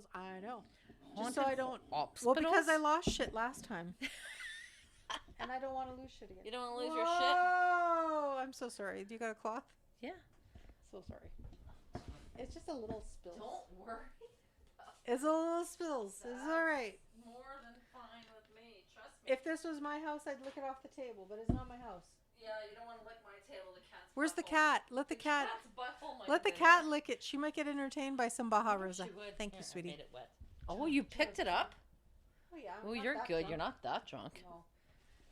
hospitals. I know. Haunted Just so I don't. hospitals? Well, because I lost shit last time. And I don't want to lose shit again. You don't want to lose your shit? Oh, I'm so sorry. Do you got a cloth? Yeah. So sorry. It's just a little spill. Don't worry. It's a little spills. It's all right. More than fine with me. Trust me. If this was my house, I'd lick it off the table, but it's not my house. Yeah, you don't want to lick my table. The cat's Where's the butthole. cat? Let the cat. Cat's butthole might Let the have cat been lick it. She might get entertained by some Baja there. Rosa. She would. Thank Here, you, I sweetie. made it wet. Oh, you picked it up? Oh yeah. Oh, you're good. You're not that drunk. No.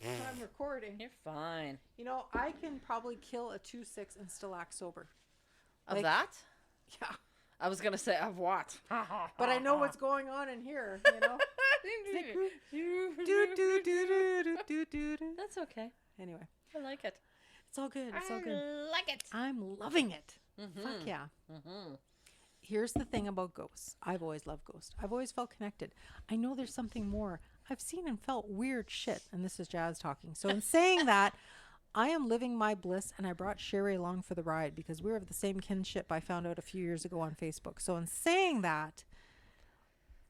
When I'm recording. You're fine. You know, I can probably kill a 2-6 and still act sober. Of that? Yeah. I was gonna say of what? But I know what's going on in here. You know. do, do, do, do, do, do, do. That's okay. Anyway, I like it. it's all good. It's all good. Like it. I'm loving it. Mm-hmm. Fuck yeah. Mm-hmm. Here's the thing about ghosts. I've always loved ghosts. I've always felt connected. I know there's something more. I've seen and felt weird shit. And this is Jazz talking. So in saying that, I am living my bliss, and I brought Sherry along for the ride because we're of the same kinship I found out a few years ago on Facebook. So in saying that,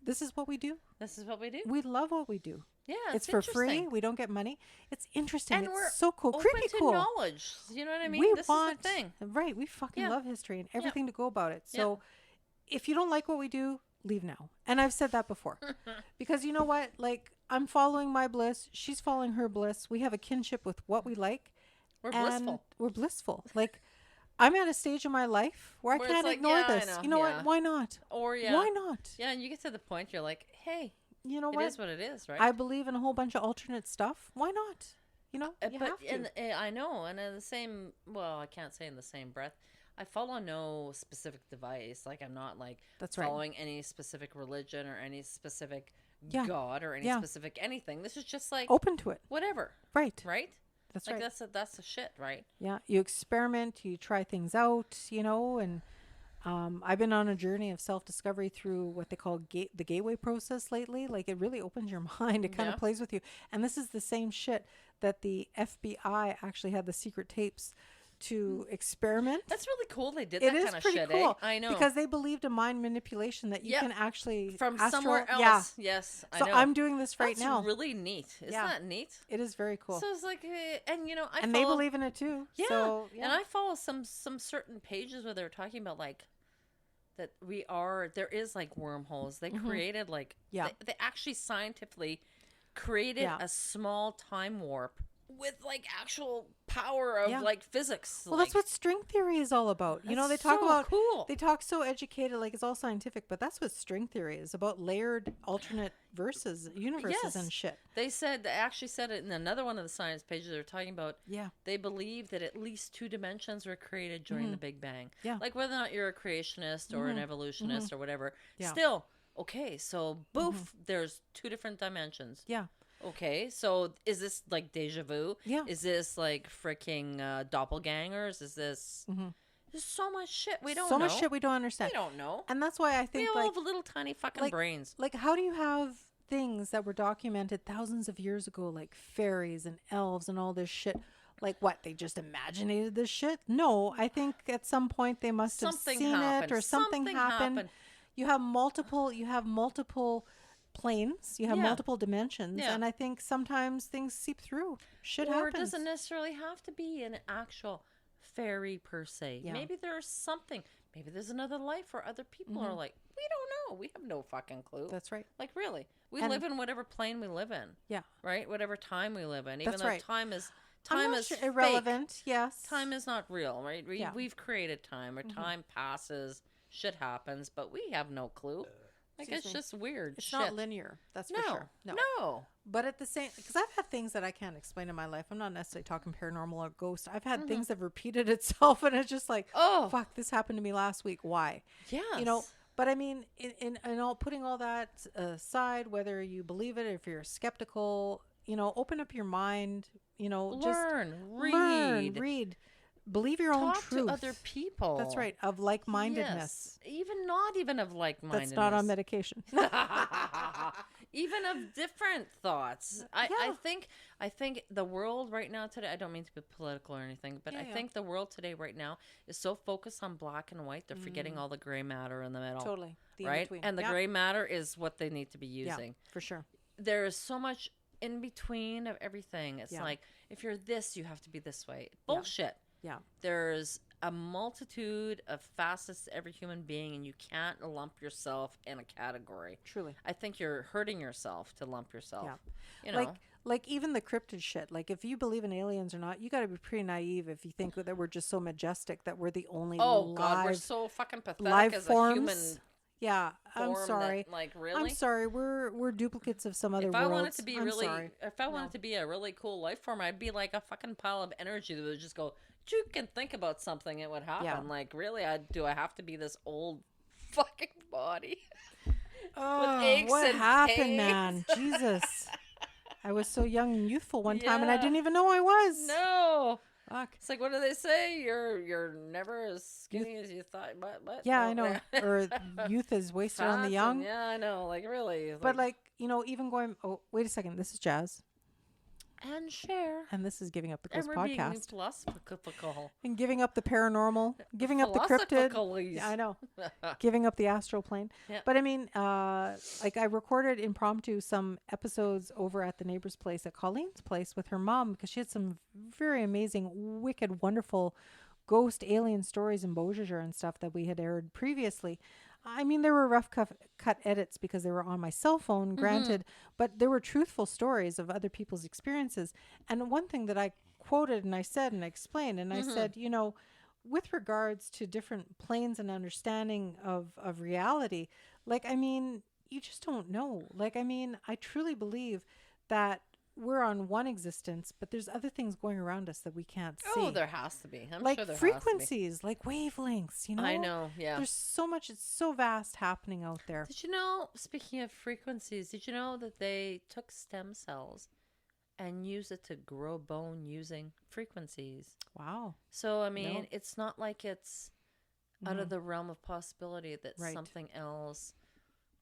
this is what we do. This is what we do. We love what we do. Yeah, It's for free. We don't get money. It's interesting. And it's we're so cool. open Creepy to cool. knowledge. You know what I mean? We This want, is the thing. right. We fucking Yeah. love history and everything to go about it. Yeah. So if you don't like what we do, leave now. And I've said that before. Because you know what? Like, I'm following my bliss. She's following her bliss. We have a kinship with what we like. We're and blissful. We're blissful. Like, I'm at a stage in my life where Where I it's can't like, ignore yeah, I this. know, You know yeah. what? Why not? Or yeah. Why not? Yeah, and you get to the point you're like, hey, You know it what? is what it is, right? I believe in a whole bunch of alternate stuff. Why not? You know, you but have to. I know, and in the same, well, I can't say in the same breath. I follow no specific device. Like, I'm not like That's right. following any specific religion or any specific Yeah. god or any Yeah. specific anything. This is just like Open to it. whatever, Right. right? That's Like right. that's the shit, right? Yeah, you experiment, you try things out, you know, and I've been on a journey of self-discovery through what they call the gateway process lately. Like, it really opens your mind. It kind Yeah. of plays with you. And this is the same shit that the FBI actually had the secret tapes to experiment. That's really cool. They did It that is kind of pretty shit. cool. Eh? I know Because they believed in mind manipulation that you Yep. can actually from astral- somewhere else. Yeah. Yes, I So know. I'm doing this right That's now. really neat. Isn't Yeah. that neat? It is very cool. So it's like, and you know, I and follow, they believe in it too. Yeah. So, And I follow some certain pages where they're talking about like that there is like wormholes. They created like Yeah. they actually scientifically created Yeah. a small time warp with like actual power of Yeah. like physics. Well, like, that's what string theory is all about. You know, they that's talk so about cool. they talk so educated, like it's all scientific, but that's what string theory is about: layered alternate verses, universes, Yes. and shit. They actually said it in another one of the science pages. They're talking about Yeah, they believe that at least 2 dimensions were created during the Big Bang. Yeah. Like whether or not you're a creationist or an evolutionist or whatever. Yeah. Still, okay, so boof, there's 2 different dimensions. yeah, Okay, so is this like deja vu? Yeah. Is this like freaking doppelgangers? Is this... There's so much shit we don't know. so much shit we don't understand, We don't know. and that's why I We think all like have little tiny fucking like- brains. like how do you have things that were documented thousands of years ago, like fairies and elves and all this shit? Like what? They just imaginated this shit? No, I think at some point they must have Something seen happened. it or something happened. You have multiple planes. You have Yeah. multiple dimensions, Yeah. and I think sometimes things seep through. Shit Or it happens. doesn't necessarily have to be an actual fairy per se. Yeah. Maybe there's something. Maybe there's another life where other people are like, we don't know. We have no fucking clue. That's right. Like really, we And- live in whatever plane we live in, Yeah, right? Whatever time we live in. Even That's though right. time is I'm not fake. irrelevant. Yes, Time is not real, right? Yeah. We've created time, or time passes, shit happens, but we have no clue. Like Excuse it's me. just weird. It's shit. not linear. That's No, for sure. no. But at the same, because I've had things that I can't explain in my life. I'm not necessarily talking paranormal or ghost. I've had things that have repeated itself, and it's just like, Oh, fuck, this happened to me last week. Why? yes. You know. But I mean, in all putting all that aside, whether you believe it, if you're skeptical, you know, open up your mind. You know, learn, read, believe your own talk truth. to other people. That's right, of like-mindedness. Yes. Even not even of like-mindedness. That's not on medication. even of different thoughts. I think the world right now today, I don't mean to be political or anything, but I think the world today right now is so focused on black and white, they're forgetting all the gray matter in the middle. Totally. The right? in-between. And the gray matter is what they need to be using. Yeah, for sure. There is so much in between of everything. It's like, if you're this, you have to be this way. Bullshit. Yeah. There's a multitude of facets to every human being, and you can't lump yourself in a category. Truly. I think you're hurting yourself to lump yourself. Yeah. You know? Like even the cryptid shit. Like if you believe in aliens or not, you got to be pretty naive if you think that we're just so majestic that we're the only God, we're so fucking pathetic live as forms. a human. Yeah, I'm sorry. That, really? I'm sorry. We're duplicates of some other worlds. If I wanted to be if I No. wanted to be a really cool life form, I'd be like a fucking pile of energy that would just go. You can think about something, it would happen. Yeah. Like, really, do I have to be this old fucking body? Oh, with aches what and happened, pains? man? Jesus, I was so young and youthful one time, and I Yeah. didn't even know I was. No. Fuck. It's like, what do they say? You're never as skinny as you thought. What? Yeah, Oh, I know. Or youth is wasted on the Fats young. and- yeah, I know. Like, really. But like, even going. Oh, wait a second. This is Jazz, and share. and this is Giving Up the And Ghost we're being podcast, philosophical. and giving up the paranormal, giving up the cryptid. Philosophicalese. Yeah, I know. Giving up the astral plane. Yeah. But I mean, like I recorded impromptu some episodes over at the neighbor's place at Colleen's place with her mom because she had some very amazing, wicked, wonderful ghost alien stories in Beaujeu and stuff that we had aired previously. I mean, there were rough cut edits because they were on my cell phone, granted, but there were truthful stories of other people's experiences. And one thing that I quoted and I said and I explained, and I said, with regards to different planes and understanding of reality, like, I mean, you just don't know. Like, I mean, I truly believe that we're on one existence, but there's other things going around us that we can't see. Oh, there has to be. I'm like sure there frequencies, like wavelengths, has to be. I know, yeah. There's so much, it's so vast happening out there. Did you know, speaking of frequencies, did you know that they took stem cells and used it to grow bone using frequencies? Wow. So, I mean, No. it's not like it's out of the realm of possibility that Right. something else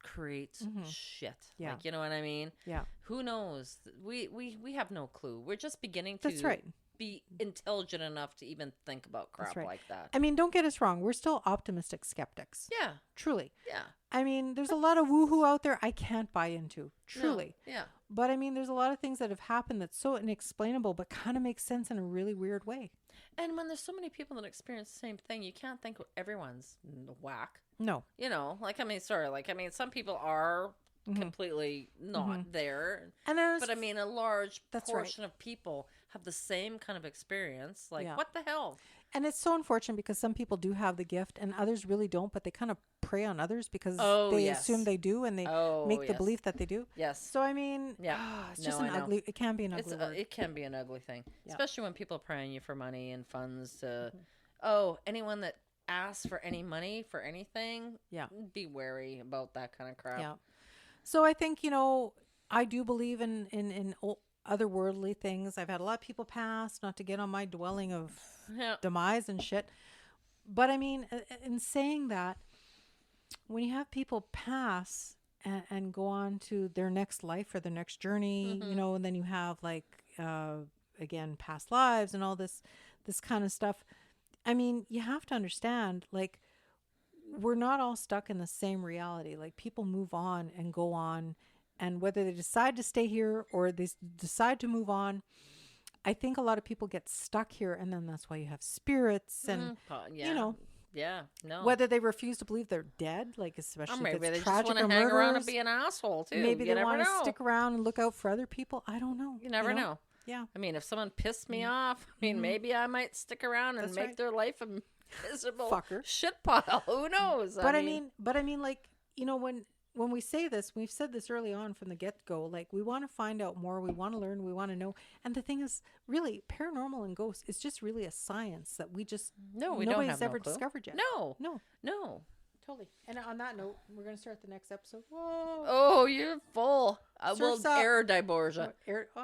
creates shit. Yeah. Like, you know what I mean? Yeah. Who knows? We have no clue. We're just beginning to That's right. be intelligent enough to even think about crap right. like that. I mean, don't get us wrong. We're still optimistic skeptics. Yeah. Truly. Yeah. I mean, there's a lot of woohoo out there I can't buy into. Truly. No, yeah. But I mean, there's a lot of things that have happened that's so inexplainable, but kind of makes sense in a really weird way. And when there's so many people that experience the same thing, you can't think everyone's whack. No. You know, like, I mean, sorry, like, I mean, some people are completely not there. And there's, But I mean, a large That's portion of people have the same kind of experience. Like, Yeah. what the hell? and it's so unfortunate because some people do have the gift and others really don't, but they kind of prey on others because they yes. assume they do and they make the yes. belief that they do. Yes. So I mean, Yeah. it's just No, an I know. ugly. It can be an ugly word. It can be an ugly thing, Yeah. especially when people pray on you for money and funds to. Mm-hmm. Anyone that asks for any money for anything, Yeah. be wary about that kind of crap. Yeah. So I think I do believe in otherworldly things. I've had a lot of people pass, not to get on my dwelling of Yeah. demise and shit. But I mean, in saying that, when you have people pass and go on to their next life or their next journey, and then you have like, again, past lives and all this kind of stuff. I mean, you have to understand, like, we're not all stuck in the same reality. Like, people move on and go on, and whether they decide to stay here or they decide to move on, I think a lot of people get stuck here, and then that's why you have spirits and Yeah. No. whether they refuse to believe they're dead, like especially Or maybe if they it's just tragic want to or hang around and murders. be an asshole too. Maybe You they never want to know. stick around and look out for other people. I don't know. You never know. Yeah. I mean, if someone pissed me off, I mean, maybe I might stick around and That's make right. their life a miserable Fucker. shit pile. Who knows? But I mean, like, when we say this, we've said this early on from the get-go, like, we want to find out more, we want to learn, we want to know. And the thing is, really, paranormal and ghosts is just really a science that we just we don't nobody's have no ever clue. discovered yet. No. Totally. And on that note, we're going to start the next episode. Whoa. Oh, you're full. We'll Surf's up. air Diborgia.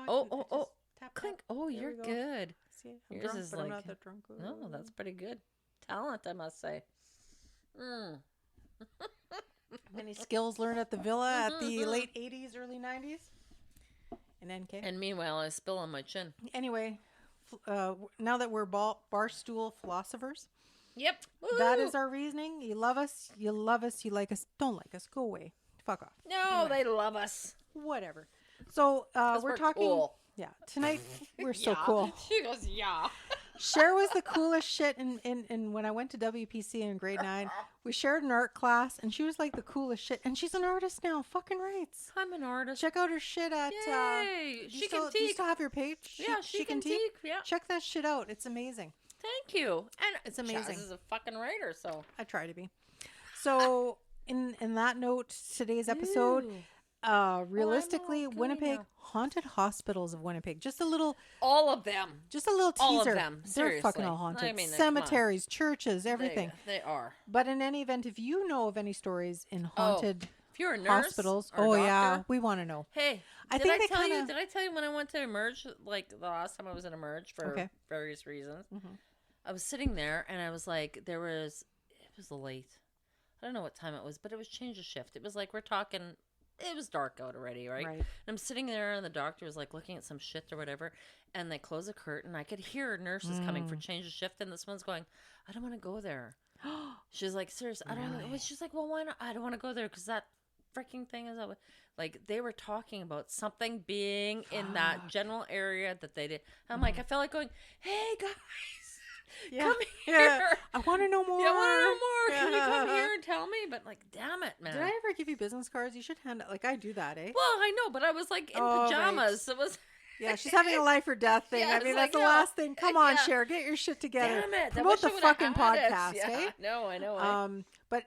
Oh, tap, Clink. tap. Oh, There you're we go. good. See, I'm Yours drunk, is but I'm like- not that drunk. No, that's pretty good. Talent, I must say. Many skills learned at the villa at the late 80s, early 90s in NK. And meanwhile, I spill on my chin. Anyway, now that we're barstool philosophers, Yep. that is our reasoning. You love us, you like us, don't like us, go away. Fuck off. No, they love us. Whatever. So we're talking. Cool. Yeah, tonight we're so Yeah. cool. She goes, yeah. Cher was the coolest shit in when I went to WPC in grade 9. We shared an art class, and she was like the coolest shit. And she's an artist now. Fucking rights. I'm an artist. Check out her shit at. Yay! Do She you can do you teak. still have your page? Yeah, she can teak. Yeah. Check that shit out. It's amazing. Thank you. And It's amazing. Chaz is a fucking writer, so. I try to be. So in that note, today's episode. Ooh. Realistically, okay Winnipeg now. Haunted Hospitals of Winnipeg. Just a little All of them. teaser. All of them, They're fucking seriously. all haunted. I mean, come on. Cemeteries, churches, everything. They are. But in any event, if you know of any stories in haunted If you're a nurse hospitals, or a yeah, doctor, we want to know. Hey, I did think I they tell you? kinda- Did I tell you when I went to Emerge? Like the last time I was in Emerge for Okay. various reasons. Mhm. I was sitting there and I was like, it was late. I don't know what time it was, but it was change of shift. It was like we're talking. It was dark out already, right? Right. And I'm sitting there, and the doctor was like looking at some shit or whatever, and they close a curtain. I could hear nurses coming for change of shift, and this one's going, "I don't want to go there." She's like, "Serious? I don't." Really? She's like, "Well, why not? I don't want to go there because that freaking thing is like they were talking about something being in that general area that they did." I'm like, I felt like going, "Hey guys." Come here. Yeah. I want to know more. Yeah, I want to know more. Can you come here and tell me? But like, damn it, man. Did I ever give you business cards? You should hand it. Like I do that, eh? Well, I know, but I was like in Oh, pajamas. It was. Yeah, she's having a life or death thing. Yeah, I it's mean, like, that's the no. last thing. Come on, Yeah. Cher, get your shit together. Damn it! I Promote wish I the would've fucking had it. podcast, Yeah, eh? No, I know.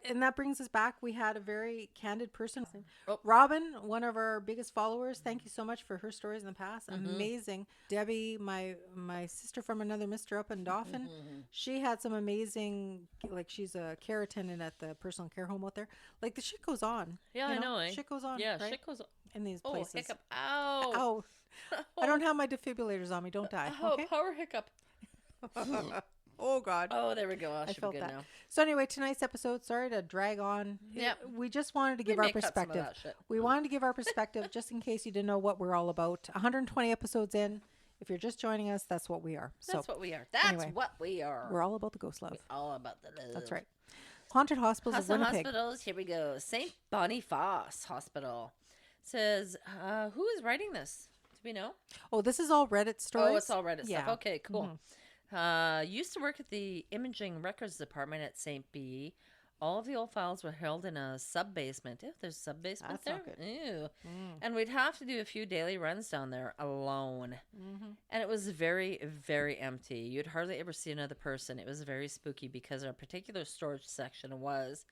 And that brings us back. We had a very candid person. Oh. Robin, one of our biggest followers. Thank you so much for her stories in the past. Mm-hmm. Amazing. Debbie, my sister from another mister up in Dauphin, Mm-hmm. she had some amazing, like she's a care attendant at the personal care home out there. Like the shit goes on. Yeah, you I know, eh? Shit goes on. Yeah, right? shit goes on. In these Oh, places. hiccup. Ow. Ow. I don't have my defibrillators on me. Don't die. Oh, Okay. power hiccup. Oh God. Oh, there we go. I I should be felt good that. now. So anyway, tonight's episode, sorry to drag on. Yep. We just wanted to give We our may cut some of perspective. that shit. We wanted to give our perspective just in case you didn't know what we're all about. 120 episodes in. If you're just joining us, that's what we are. That's So what we are. That's anyway, what we are. we're all about the ghost love. All about the love. That's right. Haunted Hospitals of Hospital Winnipeg. hospitals. Here we go. St. Boniface Hospital says, who is writing this? Do we know? Oh, this is all Reddit stories? Oh, it's all Reddit Yeah. stuff. Okay, cool. Used to work at the imaging records department at St. B. All of the old files were held in a sub-basement. Ew, there's a sub-basement That's there? not good. Ew. And we'd have to do a few daily runs down there alone. And it was very, very empty. You'd hardly ever see another person. It was very spooky because our particular storage section was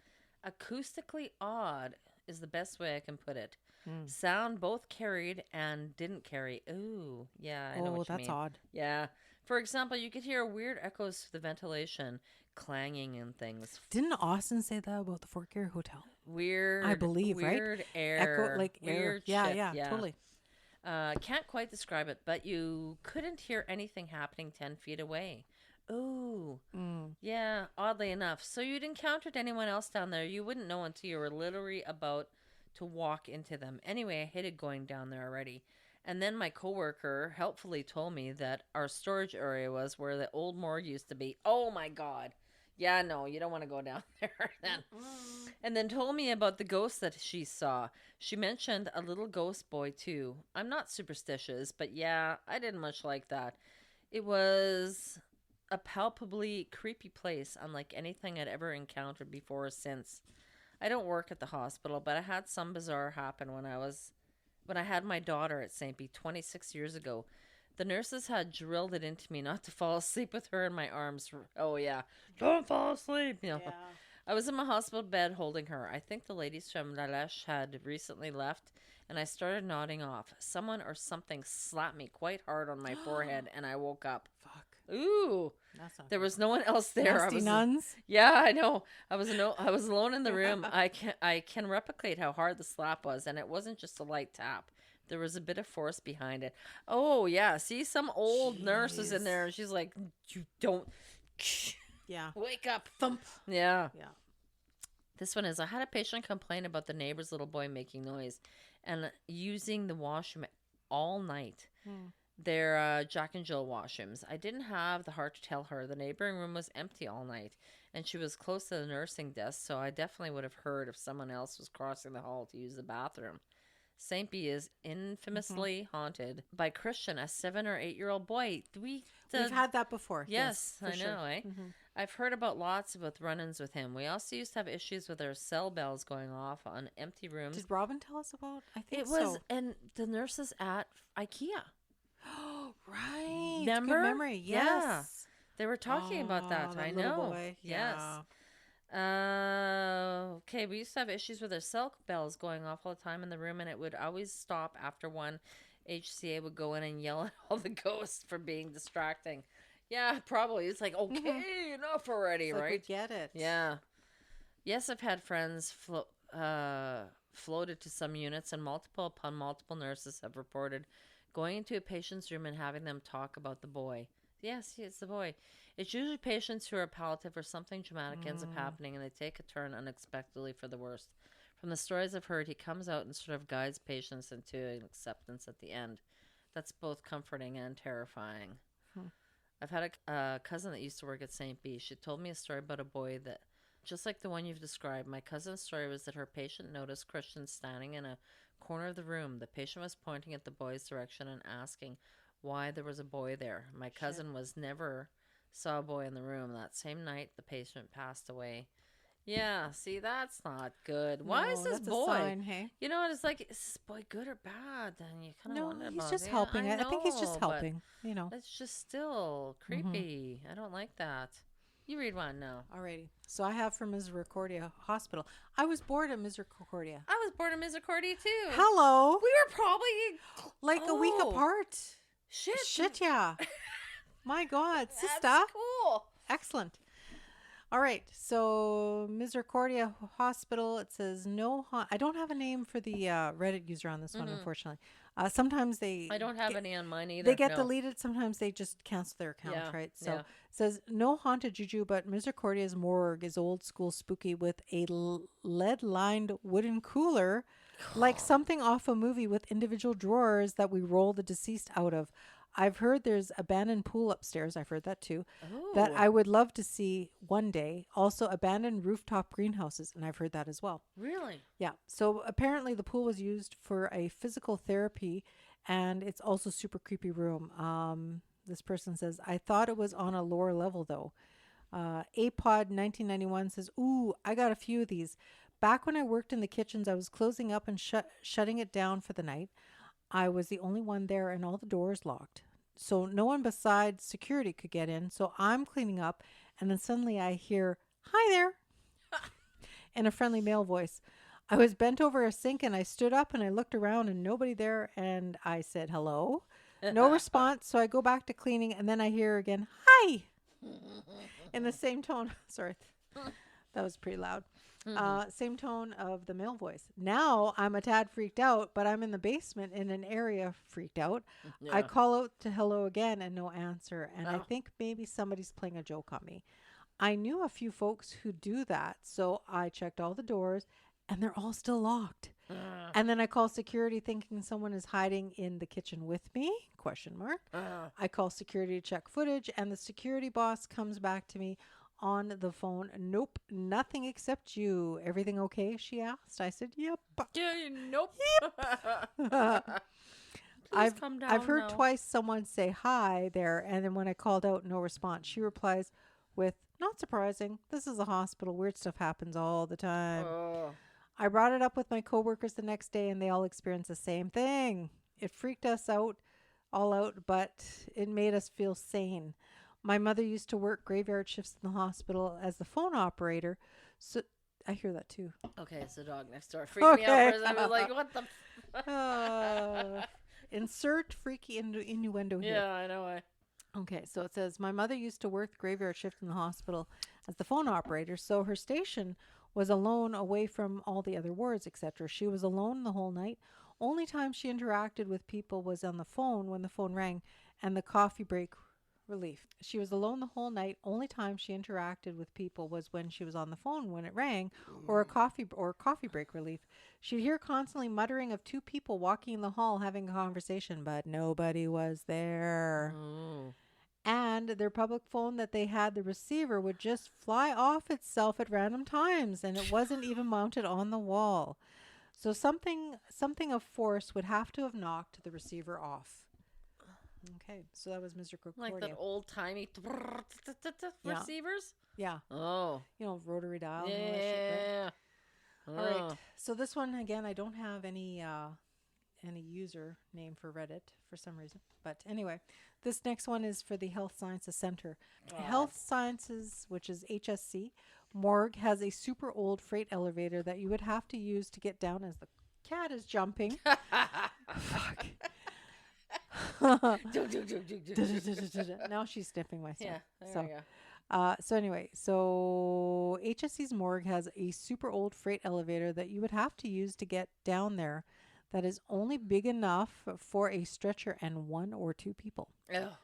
acoustically odd, is the best way I can put it. Sound both carried and didn't carry. Ooh, yeah, I know Oh, what you that's mean. odd. Yeah. For example, you could hear weird echoes through the ventilation, clanging and things. Didn't Austin say that about the Fort Garry Hotel? Weird. I believe, right? Weird air. Echo, like air. Weird Yeah, shit, yeah, totally. Can't quite describe it, but you couldn't hear anything happening 10 feet away. Ooh. Yeah, oddly enough. So you'd encountered anyone else down there, you wouldn't know until you were literally about to walk into them. Anyway, I hated going down there already. And then my coworker helpfully told me that our storage area was where the old morgue used to be. Oh my God. Yeah, no, you don't want to go down there then. And then told me about the ghost that she saw. She mentioned a little ghost boy too. I'm not superstitious, but yeah, I didn't much like that. It was a palpably creepy place, unlike anything I'd ever encountered before or since. I don't work at the hospital, but I had some bizarre happen when I had my daughter at St. B 26 years ago. The nurses had drilled it into me not to fall asleep with her in my arms. Oh, yeah. Don't fall asleep. You know. Yeah. I was in my hospital bed holding her. I think the ladies from La Lèche had recently left, and I started nodding off. Someone or something slapped me quite hard on my forehead, and I woke up. Fuck. Ooh. That's not There was no one else there. Nasty nuns. Yeah, I know. I was alone in the room. I can replicate how hard the slap was, and it wasn't just a light tap. There was a bit of force behind it. Oh yeah, see some old nurses in there, and she's like, "You don't Yeah. wake up, Thump. Yeah, Yeah. This one is, I had a patient complain about the neighbor's little boy making noise and using the washroom all night. They're Jack and Jill washrooms. I didn't have the heart to tell her. The neighboring room was empty all night, and she was close to the nursing desk, so I definitely would have heard if someone else was crossing the hall to use the bathroom. St. B is infamously haunted by Christian, a 7 or 8-year-old boy. We've had that before. Yes, I know, sure. eh? I've heard about lots with run-ins with him. We also used to have issues with our cell bells going off on empty rooms. Did Robin tell us about? I think it was, and the nurses at IKEA. Oh, right. Remember? Good memory. Yes. Yeah. They were talking about that. I know. Boy. Yes. Okay, we used to have issues with our cell bells going off all the time in the room, and it would always stop after one. HCA would go in and yell at all the ghosts for being distracting. Yeah, probably. It's like, okay, enough already, it's right? Like we get it. Yeah. Yes, I've had friends floated to some units, and multiple nurses have reported going into a patient's room and having them talk about the boy. Yes, it's the boy. It's usually patients who are palliative or something dramatic ends up happening, and they take a turn unexpectedly for the worst. From the stories I've heard, he comes out and sort of guides patients into an acceptance at the end. That's both comforting and terrifying. I've had a cousin that used to work at St. B. She told me a story about a boy that, just like the one you've described, my cousin's story was that her patient noticed Christian standing in a corner of the room. The patient was pointing at the boy's direction and asking why there was a boy there. My cousin was never saw a boy in the room. That same night, the patient passed away. Yeah, see, that's not good. Why is this boy? A sign, hey? You know what? It's like, is this boy good or bad? Then you kind of wonder about it. He's just helping. I think he's just helping. You know, it's just still creepy. I don't like that. You read one now. Alrighty. So I have from Misericordia Hospital. I was born at Misericordia. I was born in Misericordia too. Hello. We were probably like a week apart. Shit, yeah. My God, sister. That's cool. Excellent. All right. So Misericordia Hospital. It says no. I don't have a name for the Reddit user on this one, unfortunately. Sometimes I don't have any on mine either. They get deleted. Sometimes they just cancel their account, right? So it says no haunted juju, but Misericordia's morgue is old school spooky with a lead-lined wooden cooler, like something off a movie with individual drawers that we roll the deceased out of. I've heard there's abandoned pool upstairs. I've heard that too. Ooh. That I would love to see one day. Also abandoned rooftop greenhouses, and I've heard that as well. Really? Yeah. So apparently the pool was used for a physical therapy, and it's also super creepy room. This person says, I thought it was on a lower level though. APOD 1991 says, ooh, I got a few of these. Back when I worked in the kitchens, I was closing up and shutting it down for the night. I was the only one there and all the doors locked. So no one besides security could get in. So I'm cleaning up and then suddenly I hear, hi there, in a friendly male voice. I was bent over a sink and I stood up and I looked around and nobody there. And I said, hello. No response. So I go back to cleaning and then I hear again, hi, in the same tone. Sorry. That was pretty loud. Same tone of the male voice. Now I'm a tad freaked out, but I'm in the basement in an area freaked out. Yeah. I call out to hello again and no answer. And I think maybe somebody's playing a joke on me. I knew a few folks who do that. So I checked all the doors and they're all still locked. And then I call security thinking someone is hiding in the kitchen with me, ? I call security to check footage and the security boss comes back to me on the phone. Nope, nothing except you. Everything okay? She asked. I said, yep. Nope. Yep. I've heard now. twice someone say hi there, and then when I called out, no response. She replies with, not surprising. This is a hospital. Weird stuff happens all the time. I brought it up with my coworkers the next day, and they all experienced the same thing. It freaked us all out, but it made us feel sane. My mother used to work graveyard shifts in the hospital as the phone operator. So I hear that too. Okay, it's the dog next door. Freaked me out for a second. I was like, what the? Insert freaky innuendo here. Yeah, I know. Okay, so it says, my mother used to work the graveyard shift in the hospital as the phone operator, so her station was alone away from all the other wards, etc. She was alone the whole night. Only time she interacted with people was on the phone when the phone rang and the coffee break relief. She was alone the whole night. Only time she interacted with people was when she was on the phone when it rang, or a coffee break relief. She'd hear constantly muttering of two people walking in the hall having a conversation, but nobody was there. Oh. And their public phone that they had, the receiver would just fly off itself at random times, and it wasn't even mounted on the wall. So something of force would have to have knocked the receiver off. Okay, so that was Misericordia. Like that old timey Yeah. receivers? Yeah. Oh. You know, rotary dial. Yeah. And all that shit, right? Oh. All right. So this one, again, I don't have any user name for Reddit for some reason. But anyway, this next one is for the Health Sciences Center. Health Sciences, which is HSC, Morgue has a super old freight elevator that you would have to use to get down as the cat is jumping. Fuck. Now she's sniffing my stuff. Yeah, there So, we go. so anyway, so HSC's Morgue has a super old freight elevator that you would have to use to get down there that is only big enough for a stretcher and one or two people. Oh.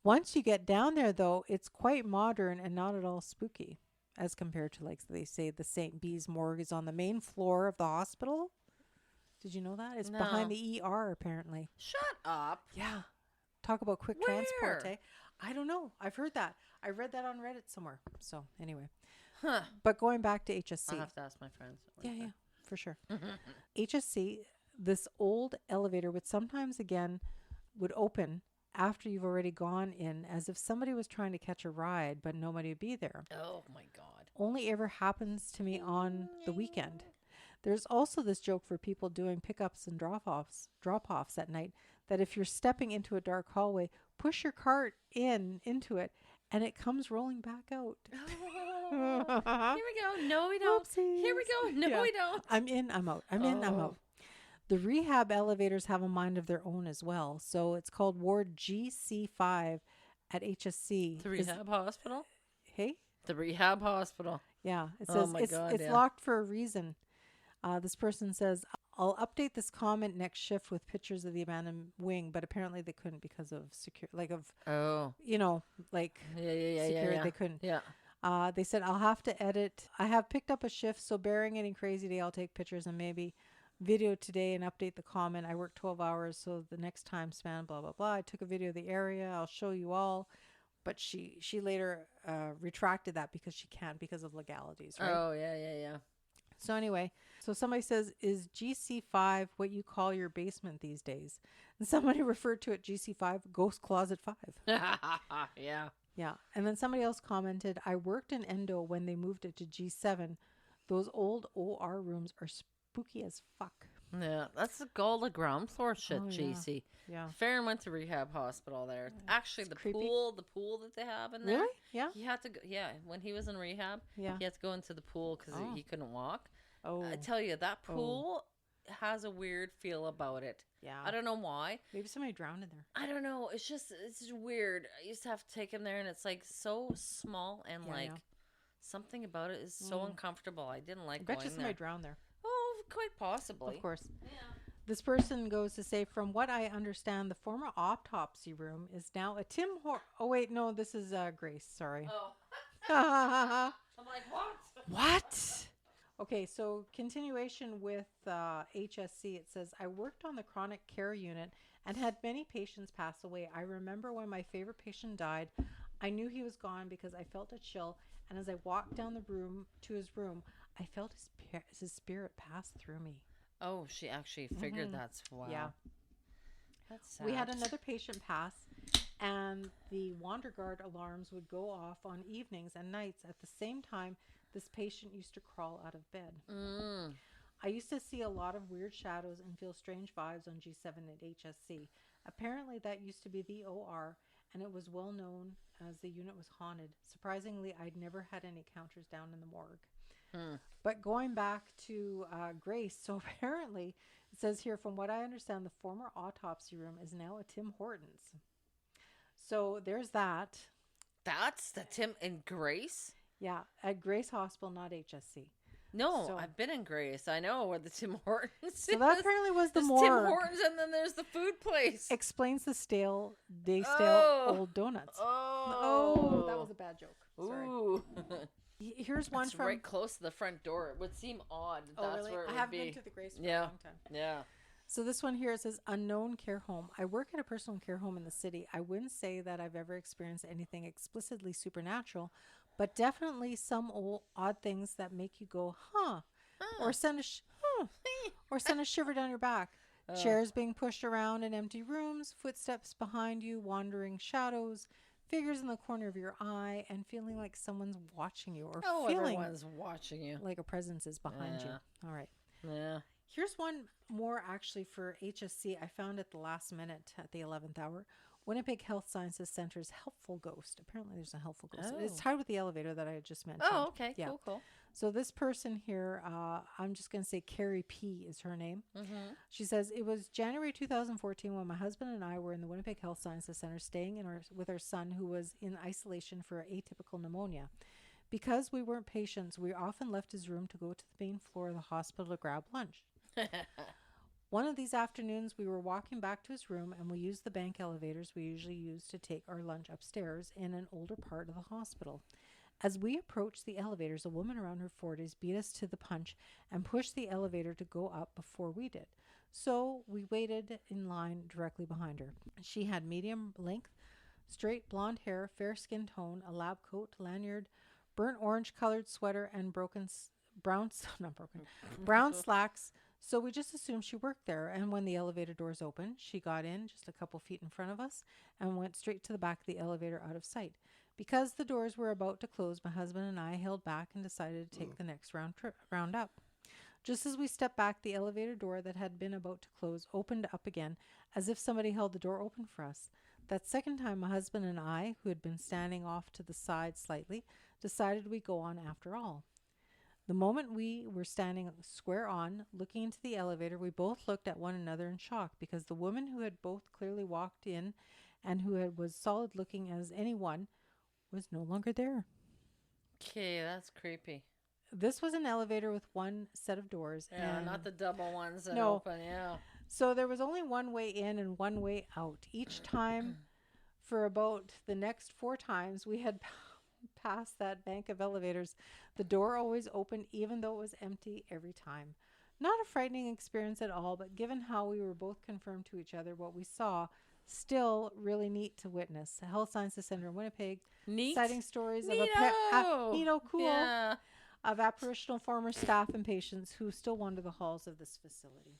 Once you get down there, though, it's quite modern and not at all spooky as compared to, like, they say the St. Bees Morgue is on the main floor of the hospital. Did you know that? It's behind the ER, apparently. Shut up. Yeah. Talk about quick Where? transport, eh? I don't know. I've heard that. I read that on Reddit somewhere. So, anyway. Huh. But going back to HSC. I'll have to ask my friends. Yeah, for sure. HSC, this old elevator would open after you've already gone in, as if somebody was trying to catch a ride, but nobody would be there. Oh, my God. Only ever happens to me on the weekend. There's also this joke for people doing pickups and drop-offs at night, that if you're stepping into a dark hallway, push your cart into it, and it comes rolling back out. Oh, here we go. No, we don't. Whoopsies. Here we go. No, Yeah. we don't. I'm in, I'm out. I'm in, I'm out. The rehab elevators have a mind of their own as well. So it's called Ward GC5 at HSC. The rehab hospital? Hey? The rehab hospital. Yeah. It Oh says my it's God, yeah. locked for a reason. This person says, I'll update this comment next shift with pictures of the abandoned wing, but apparently they couldn't because of security, Oh. security, they couldn't. Yeah. They said, I'll have to edit. I have picked up a shift, so bearing any crazy day, I'll take pictures and maybe video today and update the comment. I work 12 hours, so the next time span, blah, blah, blah. I took a video of the area. I'll show you all. But she later retracted that because she can't because of legalities, right? Oh, yeah. So anyway, so somebody says, is GC5 what you call your basement these days? And somebody referred to it GC5, Ghost Closet 5. Yeah. Yeah. And then somebody else commented, I worked in Endo when they moved it to G7. Those old OR rooms are spooky as fuck. Yeah, that's the Golda ground floor shit, Oh, yeah. GC. Yeah. Farron went to rehab hospital there. Actually, the creepy. pool that they have in there. Really? Yeah. He had to go, when he was in rehab, Yeah. he had to go into the pool because he couldn't walk. Oh. I tell you, that pool has a weird feel about it. Yeah. I don't know why. Maybe somebody drowned in there. I don't know. It's just weird. I used to have to take him there, and it's like so small and something about it is so uncomfortable. I didn't like I bet going you somebody there. drowned there. Oh, quite possibly. Of course. Yeah. This person goes to say, from what I understand, the former autopsy room is now a oh, wait, no, this is Grace. Sorry. Oh. What? I'm like, what? Okay, so continuation with HSC. It says, I worked on the chronic care unit and had many patients pass away. I remember when my favorite patient died, I knew he was gone because I felt a chill. And as I walked down the room to his room, I felt his spirit pass through me. Oh, she actually figured that's wow. Yeah. That's sad. We had another patient pass, and the Wander Guard alarms would go off on evenings and nights. At the same time, this patient used to crawl out of bed. I used to see a lot of weird shadows and feel strange vibes on G7 at HSC. Apparently, that used to be the OR, and it was well known as the unit was haunted. Surprisingly, I'd never had any encounters down in the morgue. But going back to Grace, so apparently it says here, from what I understand, the former autopsy room is now a Tim Hortons. So there's that. That's the Tim and Grace? Yeah, at Grace Hospital, not HSC. No, So, I've been in Grace. I know where the Tim Hortons so that apparently was the There's morgue. Tim Hortons, and then there's the food place. Explains the stale Oh. old donuts. Oh, that was a bad joke. Sorry. Ooh. Here's one It's from right close to the front door. It would seem odd. Oh, That's really? where it I would haven't be. been to the Grace for a Yeah. long time. Yeah. So this one here, it says unknown care home. I work at a personal care home in the city. I wouldn't say that I've ever experienced anything explicitly supernatural, but definitely some odd things that make you go, huh, or send or send a shiver down your back. Chairs being pushed around in empty rooms, footsteps behind you, wandering shadows, figures in the corner of your eye, and feeling like someone's watching you, or feeling everyone's watching you. like a presence is behind you. All right. Yeah. Here's one more actually for HSC. I found at the last minute at the 11th hour. Winnipeg Health Sciences Center's helpful ghost. Apparently there's a helpful ghost. Oh. It's tied with the elevator that I had just mentioned. Oh, okay. Yeah. Cool. So this person here, I'm just going to say Carrie P is her name. Mm-hmm. She says, it was January 2014 when my husband and I were in the Winnipeg Health Sciences Center staying with our son who was in isolation for atypical pneumonia. Because we weren't patients, we often left his room to go to the main floor of the hospital to grab lunch. One of these afternoons, we were walking back to his room and we used the bank elevators we usually use to take our lunch upstairs in an older part of the hospital. As we approached the elevators, a woman around her 40s beat us to the punch and pushed the elevator to go up before we did. So we waited in line directly behind her. She had medium length, straight blonde hair, fair skin tone, a lab coat, lanyard, burnt orange colored sweater, and brown slacks. So we just assumed she worked there. And when the elevator doors opened, she got in just a couple feet in front of us and went straight to the back of the elevator out of sight. Because the doors were about to close, my husband and I held back and decided to take the next round up. Just as we stepped back, the elevator door that had been about to close opened up again, as if somebody held the door open for us. That second time, my husband and I, who had been standing off to the side slightly, decided we'd go on after all. The moment we were standing square on, looking into the elevator, we both looked at one another in shock because the woman who had both clearly walked in and who was solid looking as anyone was no longer there. Okay, that's creepy. This was an elevator with one set of doors. Yeah, and not the double ones that No. open, yeah. So there was only one way in and one way out. Each time for about the next 4 times we had past that bank of elevators, the door always opened even though it was empty every time. Not a frightening experience at all, but given how we were both confirmed to each other what we saw, still really neat to witness. The Health Sciences Center in Winnipeg, Neat. citing stories Neato. cool, Yeah. of apparitional former staff and patients who still wander the halls of this facility.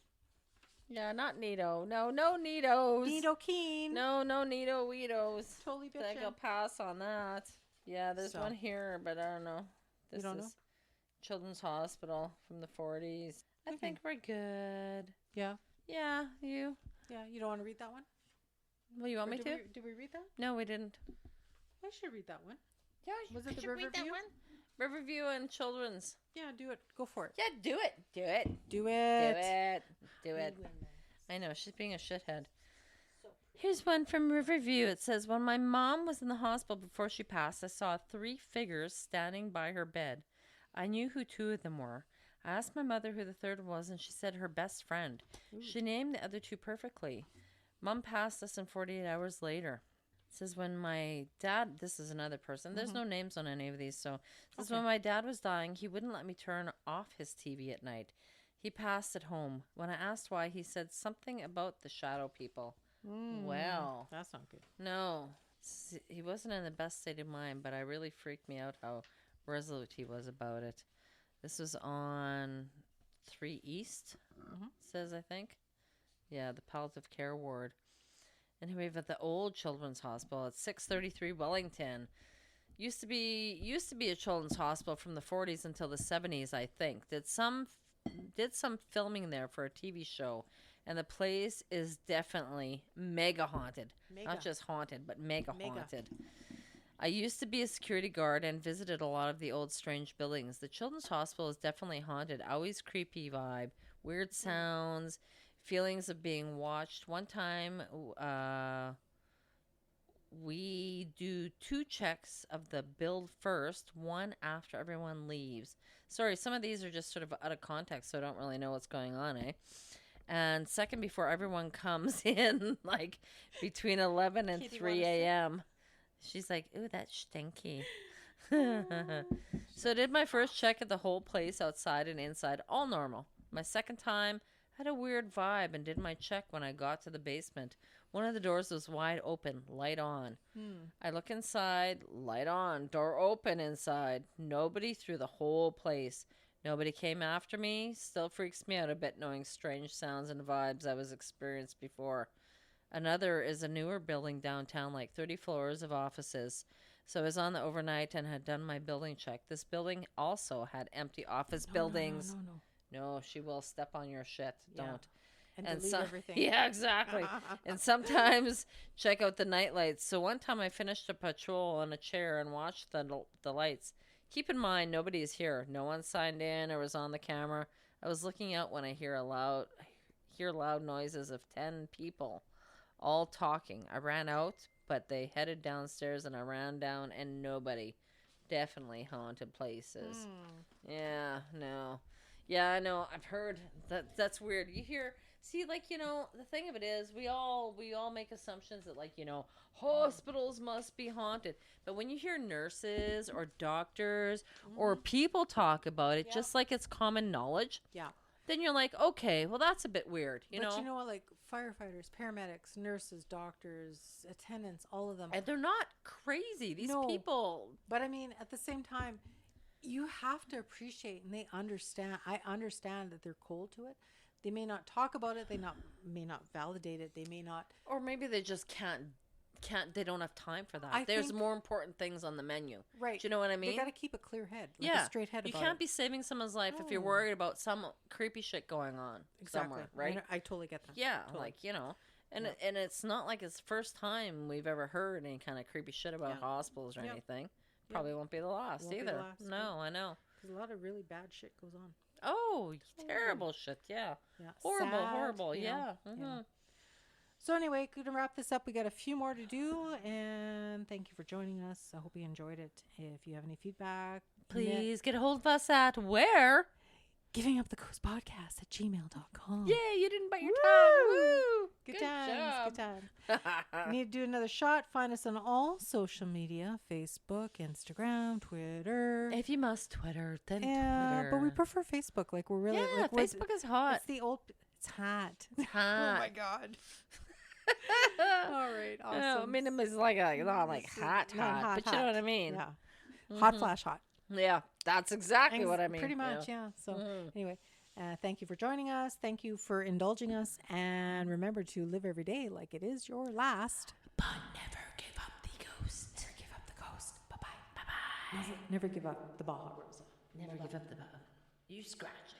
Yeah, not Neato. No Neatos. Neato Keen. No Neato Weedos. Totally I think I'll bitchin'. pass on that. Yeah, there's So. one here, but I don't know. This don't is know? Children's Hospital from the 40s. I Okay. think we're good. Yeah. Yeah, you? Yeah. You don't want to read that one? Well, you want me Or to? Did we read that? No, we didn't. I should read that one. Yeah, Was it the should read that Riverview? one? Riverview and Children's. Yeah, do it. Go for it. Yeah, do it. Do it. Do Do it. it. Do it. I know, she's being a shithead. Here's one from Riverview. It says, when my mom was in the hospital before she passed, I saw 3 figures standing by her bed. I knew who 2 of them were. I asked my mother who the third was, and she said her best friend. She named the other 2 perfectly. Mom passed less than 48 hours later. It says, when my dad, this is another person, there's no names on any of these, so it says, when my dad was dying, he wouldn't let me turn off his TV at night. He passed at home. When I asked why, he said something about the shadow people. Well, That's not good. no. He wasn't in the best state of mind, but it really freaked me out how resolute he was about it. This was on 3 East, says, I think. Yeah, the palliative care ward. And here we've got the old Children's Hospital at 633 Wellington. Used to be a children's hospital from the 40s until the 70s, I think. Did some filming there for a TV show, and the place is definitely mega haunted. Not just haunted, but mega haunted. I used to be a security guard and visited a lot of the old strange buildings. The Children's Hospital is definitely haunted. Always creepy vibe, weird sounds, feelings of being watched. One time, we we do 2 checks of the build first, one after everyone leaves. Sorry, some of these are just sort of out of context, so I don't really know what's going on, eh? And second, before everyone comes in, like between 11 and Kitty 3 a.m. She's like, ooh, that's stinky. So I did my first check of the whole place, outside and inside, all normal. My second time, had a weird vibe and did my check when I got to the basement. One of the doors was wide open, light on. I look inside, light on, door open inside. Nobody through the whole place. Nobody came after me. Still freaks me out a bit knowing strange sounds and vibes I was experienced before. Another is a newer building downtown, like 30 floors of offices. So I was on the overnight and had done my building check. This building also had empty office buildings. No, she will step on your shit. Yeah. Don't. And delete everything. Yeah, exactly. And sometimes check out the night lights. So one time I finished a patrol on a chair and watched the lights. Keep in mind, nobody is here. No one signed in or was on the camera. I was looking out when I hear loud noises of 10 people all talking. I ran out, but they headed downstairs and I ran down and nobody. Definitely haunted places. Yeah, no. Yeah, I know. I've heard that's weird. You hear, see, like, you know, the thing of it is we all make assumptions that, like, you know, hospitals must be haunted. But when you hear nurses or doctors or people talk about it, just like it's common knowledge, then you're like, okay, well, that's a bit weird, you know? But you know what, like firefighters, paramedics, nurses, doctors, attendants, all of them. And they're not crazy. These people. But I mean, at the same time, you have to appreciate, and they understand. I understand that they're cold to it. They may not talk about it. They may not validate it. They may not. Or maybe they just can't. They don't have time for that. There's more important things on the menu. Right. Do you know what I mean? They got to keep a clear head. Like a straight head. You can't be saving someone's life if you're worried about some creepy shit going on somewhere, right? I totally get that. Yeah, totally. like, you know. And it's not like it's the first time we've ever heard any kind of creepy shit about hospitals or anything. Probably won't be the last either. No, I know. Because a lot of really bad shit goes on. Oh, terrible shit. Yeah. Horrible, sad, horrible. Yeah. Mm-hmm. So anyway, going to wrap this up. We got a few more to do, and thank you for joining us. I hope you enjoyed it. If you have any feedback, please get a hold of us at where? givingupthecoastpodcast@gmail.com. Yay, you didn't bite your tongue. Woo! Good times. Good times. Need to do another shot. Find us on all social media, Facebook, Instagram, Twitter. If you must Twitter, then Twitter. But we prefer Facebook. Like, we're really... Yeah, Facebook is hot. It's the old... It's hot. It's hot. Oh, my God. All right, awesome. No, I mean, it's like not like hot, but you know what I mean. Yeah. Hot flash hot. Yeah, that's exactly what I mean. Pretty much, yeah. So anyway, thank you for joining us. Thank you for indulging us. And remember to live every day like it is your last. But never give up the ghost. Never give up the ghost. Bye-bye. Bye-bye. Never give up the Baja Rosa. Never give up the Baja. You scratch it.